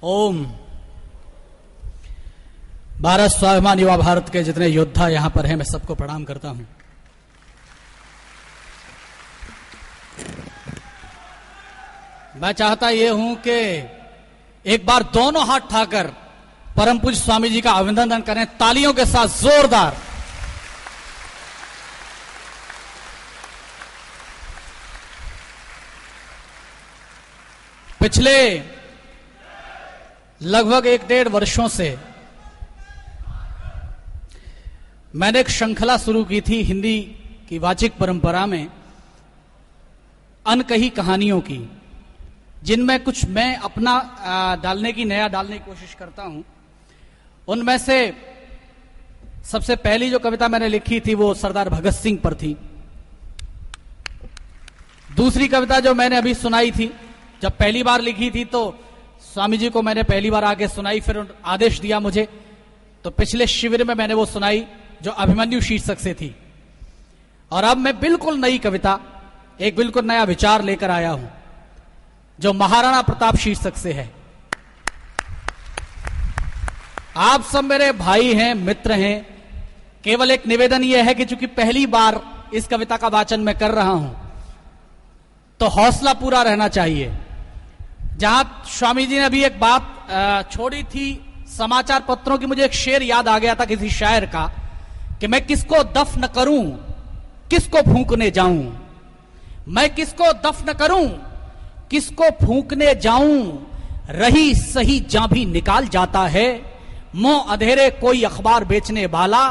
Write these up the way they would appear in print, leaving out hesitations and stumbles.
ओम। भारत स्वाभिमान युवा भारत के जितने योद्धा यहां पर हैं, मैं सबको प्रणाम करता हूं। मैं चाहता ये हूं कि एक बार दोनों हाथ उठाकर परम पूज्य स्वामी जी का अभिनंदन करें, तालियों के साथ जोरदार। पिछले लगभग 1-1.5 वर्षों से मैंने एक श्रृंखला शुरू की थी हिंदी की वाचिक परंपरा में, अनकही कहानियों की, जिनमें कुछ मैं अपना नया डालने की कोशिश करता हूं। उनमें से सबसे पहली जो कविता मैंने लिखी थी वो सरदार भगत सिंह पर थी। दूसरी कविता जो मैंने अभी सुनाई थी, जब पहली बार लिखी थी तो स्वामी जी को मैंने पहली बार आके सुनाई, फिर आदेश दिया मुझे, तो पिछले शिविर में मैंने वो सुनाई जो अभिमन्यु शीर्षक से थी। और अब मैं बिल्कुल नई कविता, एक बिल्कुल नया विचार लेकर आया हूं जो महाराणा प्रताप शीर्षक से है। आप सब मेरे भाई हैं, मित्र हैं। केवल एक निवेदन यह है कि चूंकि पहली बार इस कविता का वाचन मैं कर रहा हूं तो हौसला पूरा रहना चाहिए। जहां स्वामी जी ने अभी एक बात छोड़ी थी समाचार पत्रों की, मुझे एक शेर याद आ गया था किसी शायर का कि मैं किसको दफन करूं, किसको फूंकने जाऊं, मैं किसको दफन करूं, किसको फूंकने जाऊं, रही सही जहां भी निकाल जाता है, मुंह अधेरे कोई अखबार बेचने वाला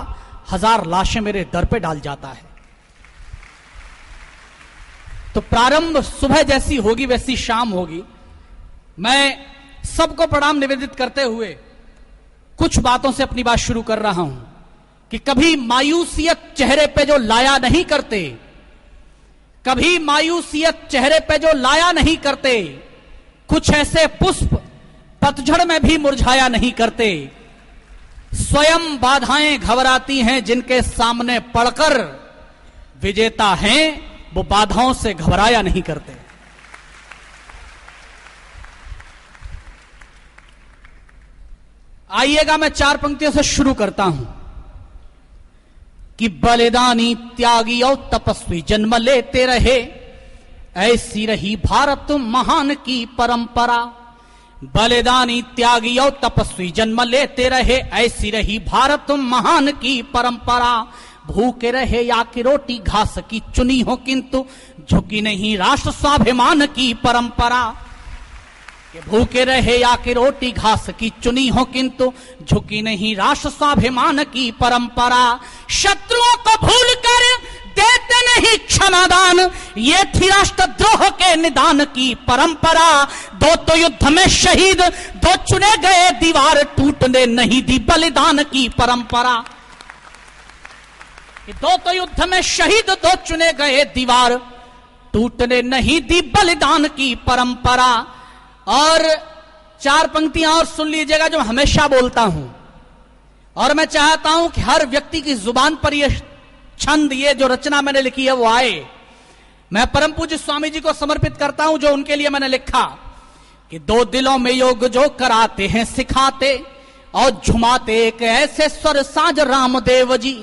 1000 लाशें मेरे दर पे डाल जाता है। तो प्रारंभ सुबह जैसी होगी वैसी शाम होगी। मैं सबको प्रणाम निवेदित करते हुए कुछ बातों से अपनी बात शुरू कर रहा हूं कि कभी मायूसियत चेहरे पे जो लाया नहीं करते, कभी मायूसियत चेहरे पे जो लाया नहीं करते, कुछ ऐसे पुष्प पतझड़ में भी मुरझाया नहीं करते, स्वयं बाधाएं घबराती हैं जिनके सामने पड़कर विजेता हैं वो बाधाओं से घबराया नहीं करते। आइएगा मैं 4 पंक्तियों से शुरू करता हूं कि बलिदानी त्यागी और तपस्वी जन्म लेते रहे, ऐसी रही भारत महान की परंपरा। बलिदानी त्यागी और तपस्वी जन्म लेते रहे, ऐसी रही भारत महान की परंपरा। भूखे रहे या कि रोटी घास की चुनी हो, किंतु झुकी नहीं राष्ट्र स्वाभिमान की परंपरा। कि भूखे रहे या कि रोटी घास की चुनी हो, किंतु झुकी नहीं राष्ट्र स्वाभिमान की परंपरा। शत्रुओं को भूलकर देते नहीं क्षमादान, ये थी राष्ट्रद्रोह के निदान की परंपरा। 2 तो युद्ध में शहीद, 2 चुने गए दीवार, टूटने नहीं दी बलिदान की परंपरा। 2 तो युद्ध में शहीद, 2 चुने गए दीवार, टूटने नहीं दी बलिदान की परंपरा। और 4 पंक्तियां और सुन लीजिएगा जो हमेशा बोलता हूं, और मैं चाहता हूं कि हर व्यक्ति की जुबान पर यह छंद, ये जो रचना मैंने लिखी है वो आए। मैं परम पूज्य स्वामी जी को समर्पित करता हूं जो उनके लिए मैंने लिखा कि 2 दिलों में योग जो कराते हैं सिखाते, और झुमाते एक ऐसे स्वर साज रामदेव जी।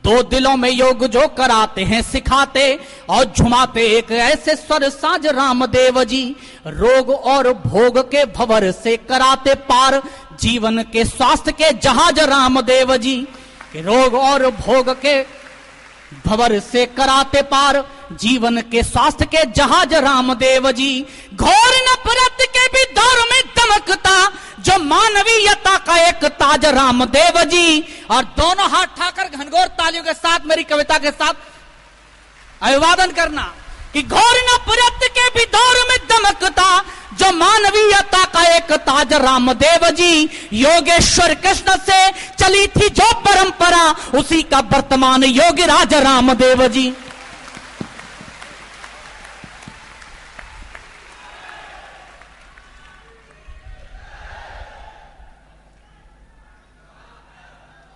2 दिलों में योग जो कराते हैं सिखाते, और झुमाते एक ऐसे स्वर साज रामदेव जी। रोग और भोग के भंवर से कराते पार, जीवन के स्वास्थ्य के जहाज रामदेव जी। कि रोग और भोग के भंवर से कराते पार, जीवन के स्वास्थ्य के जहाज रामदेव जी। घोर नफरत के भी दौर में दमकता जो मानवीयता का एक ताज रामदेव जी। और दोनों हाथ उठाकर घनघोर तालियों के साथ मेरी कविता के साथ अभिवादन करना कि घोर नफरत के भी दौर में दमकता जो मानवीयता का एक ताज रामदेव जी। योगेश्वर कृष्ण से चली थी जो परंपरा, उसी का वर्तमान योगीराज रामदेव जी।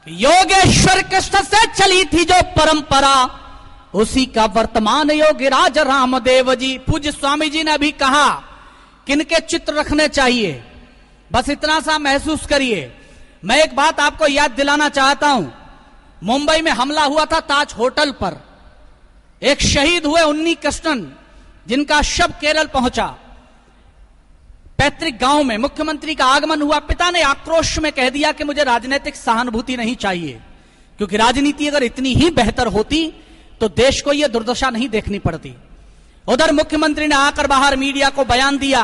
योगेश्वर कृष्ण से चली थी जो परंपरा, उसी का वर्तमान योगीराज रामदेव जी। पूज्य स्वामी जी ने अभी कहा किनके चित्र रखने चाहिए, बस इतना सा महसूस करिए। मैं एक बात आपको याद दिलाना चाहता हूं, मुंबई में हमला हुआ था ताज होटल पर, एक शहीद हुए उन्नी कृष्णन, जिनका शव केरल पहुंचा, पैतृक गांव में मुख्यमंत्री का आगमन हुआ। पिता ने आक्रोश में कह दिया कि मुझे राजनीतिक सहानुभूति नहीं चाहिए, क्योंकि राजनीति अगर इतनी ही बेहतर होती तो देश को यह दुर्दशा नहीं देखनी पड़ती। उधर मुख्यमंत्री ने आकर बाहर मीडिया को बयान दिया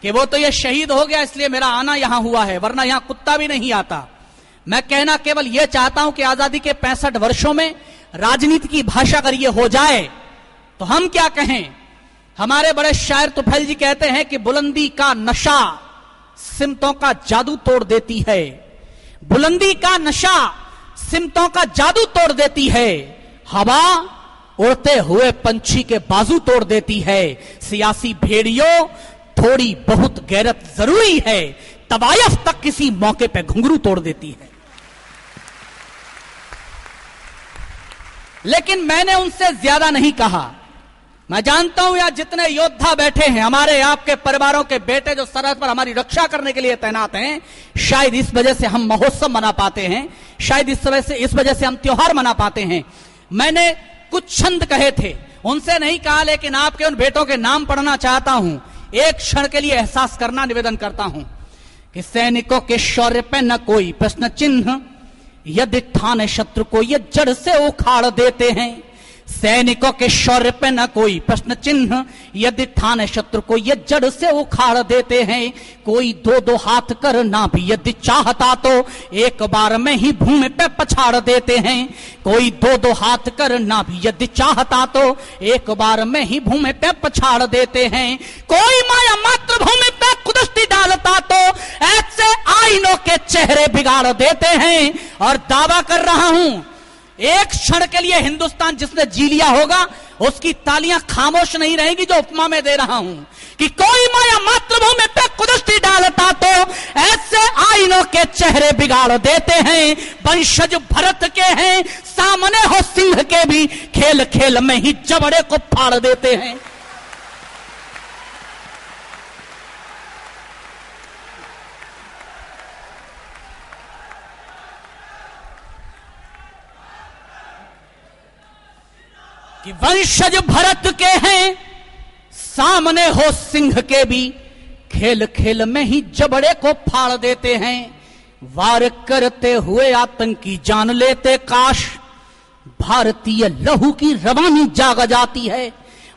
कि वो तो ये शहीद हो गया इसलिए मेरा आना यहां हुआ है, वरना यहां कुत्ता भी नहीं आता। मैं कहना केवल यह चाहता हूं कि आजादी के 65 वर्षों में राजनीति की भाषा अगर ये हो जाए तो हम क्या कहें। हमारे बड़े शायर तुफैल जी कहते हैं कि बुलंदी का नशा सिमतों का जादू तोड़ देती है, बुलंदी का नशा सिमतों का जादू तोड़ देती है, हवा उड़ते हुए पंछी के बाजू तोड़ देती है। सियासी भेड़ियों थोड़ी बहुत गैरत जरूरी है, तवायफ तक किसी मौके पे घुंघरू तोड़ देती है। लेकिन मैंने उनसे ज्यादा नहीं कहा। मैं जानता हूं यहां जितने योद्धा बैठे हैं, हमारे आपके परिवारों के बेटे जो सरहद पर हमारी रक्षा करने के लिए तैनात हैं, शायद इस वजह से हम महोत्सव मना पाते हैं, शायद इस वजह से हम त्योहार मना पाते हैं। मैंने कुछ छंद कहे थे, उनसे नहीं कहा, लेकिन आपके उन बेटों के नाम पढ़ना चाहता हूं। एक क्षण के लिए एहसास करना निवेदन करता हूं कि सैनिकों के शौर्य पे न कोई प्रश्न चिन्ह, यदि ठाने शत्रु को ये जड़ से उखाड़ देते हैं। सैनिकों के शौर्य पे न कोई प्रश्न चिन्ह, यदि ठाने शत्रु को ये जड़ से उखाड़ देते हैं। कोई दो दो हाथ करना भी यदि चाहता तो एक बार में ही भूमि पे पछाड़ देते हैं। कोई दो दो हाथ करना भी यदि चाहता तो एक बार में ही भूमि पे पछाड़ देते हैं। कोई माया मातृभूमि पे कुदस्ती डालता तो ऐसे आईनों के चेहरे बिगाड़ देते हैं। और दावा कर रहा हूं, एक क्षण के लिए हिंदुस्तान जिसने जी लिया होगा उसकी तालियां खामोश नहीं रहेगी, जो उपमा में दे रहा हूं कि कोई माया मातृभूमि पे कुदस्ती डालता तो ऐसे आईनों के चेहरे बिगाड़ देते हैं। वंशज भरत के हैं, सामने हो सिंह के भी, खेल खेल में ही जबड़े को फाड़ देते हैं। कि वंशज भरत के हैं, सामने हो सिंह के भी, खेल खेल में ही जबड़े को फाड़ देते हैं। वार करते हुए आतंकी जान लेते, काश भारतीय लहू की रवानी जाग जाती है।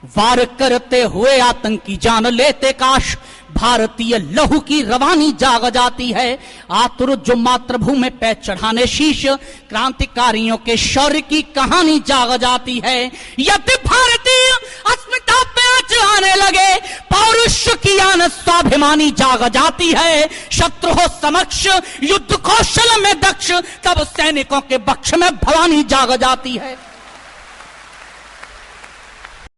वार करते हुए आतंकी जान लेते, काश भारतीय लहू की रवानी जाग जाती है। आतुर जो मातृभूमि पे चढ़ाने शीश, क्रांतिकारियों के शौर्य की कहानी जाग जाती है। यदि भारतीय अस्मिता पे आंच आने लगे, पौरुष की आन स्वाभिमानी जाग जाती है। शत्रु हो समक्ष युद्ध कौशल में दक्ष, तब सैनिकों के बक्ष में भवानी जाग जाती है।